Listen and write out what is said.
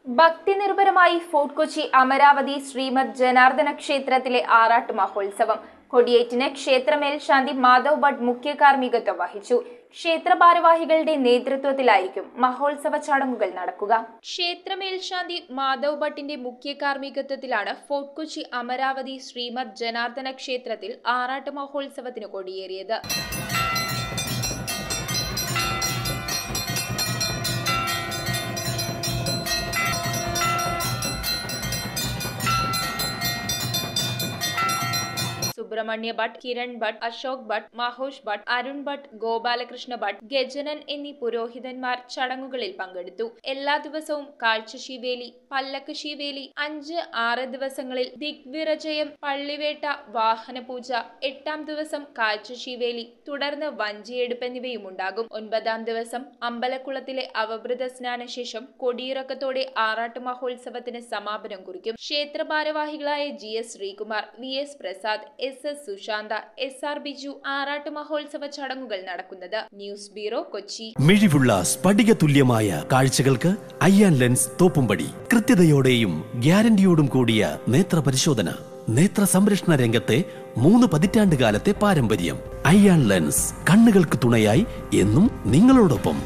ഭക്തി നിർഭരമായി ഫോർട്ട് കൊച്ചി അമരാവതി ശ്രീമദ് ജനാർദ്ദന ക്ഷേത്രത്തിലെ ആറാട്ട് മഹോത്സവം കൊടിയേറ്റിന് ക്ഷേത്ര മേൽശാന്തി മാധവ് ഭട്ട് മുഖ്യ കാർമ്മികത്വം വഹിച്ചു. ക്ഷേത്ര ഭാരവാഹികളുടെ നേതൃത്വത്തിലായിരിക്കും മഹോത്സവ ചടങ്ങുകൾ നടക്കുക. ക്ഷേത്ര മേൽശാന്തി മാധവ് ഭട്ടിന്റെ മുഖ്യ കാർമ്മികത്വത്തിലാണ് ഫോർട്ട് കൊച്ചി അമരാവതി ശ്രീമദ് ജനാർദ്ദന ക്ഷേത്രത്തിൽ ആറാട്ട് മഹോത്സവത്തിന് കൊടിയേറിയത്. സുബ്രഹ്മണ്യ ഭട്ട്, കിരൺ ഭട്ട്, അശോക് ഭട്ട്, മഹോഷ് ഭട്ട്, അരുൺ ഭട്ട്, ഗോപാലകൃഷ്ണ ഭട്ട്, ഗജനൻ എന്നീ പുരോഹിതന്മാർ ചടങ്ങുകളിൽ പങ്കെടുത്തു. എല്ലാ ദിവസവും കാഴ്ചശീവേലി, പല്ലക്ക് ശീവേലി, 5-6 ദിവസങ്ങളിൽ ദിഗ്വിരജയം, പള്ളിവേട്ട, വാഹനപൂജ, 8ാം ദിവസം കാഴ്ചശീവേലി, തുടർന്ന് വഞ്ചിയെടുപ്പ് എന്നിവയും ഉണ്ടാകും. 9ാം ദിവസം അമ്പലക്കുളത്തിലെ അവഭൃത സ്നാനശേഷം കൊടിയിറക്കത്തോടെ ആറാട്ട് മഹോത്സവത്തിന് സമാപനം കുറിക്കും. ക്ഷേത്ര ഭാരവാഹികളായ GS Sreekumar, VS Prasad, SS Sushanta, SR Biju ആറാട്ട് മഹോത്സവ ചടങ്ങുകൾ നടക്കുന്നത്. News bureau, Kochi. മിഴിവുള്ള സ്ഫടിക തുല്യമായ കാഴ്ചകൾക്ക് അയ്യാൻ ലെൻസ് തോപ്പുംപടി. കൃത്യതയോടെയും ഗ്യാരണ്ടിയോടും കൂടിയ നേത്ര പരിശോധന. നേത്ര സംരക്ഷണ രംഗത്തെ 3 പതിറ്റാണ്ട് കാലത്തെ പാരമ്പര്യം. അയ്യാൻ ലെൻസ്, കണ്ണുകൾക്ക് തുണയായി എന്നും നിങ്ങളോടൊപ്പം.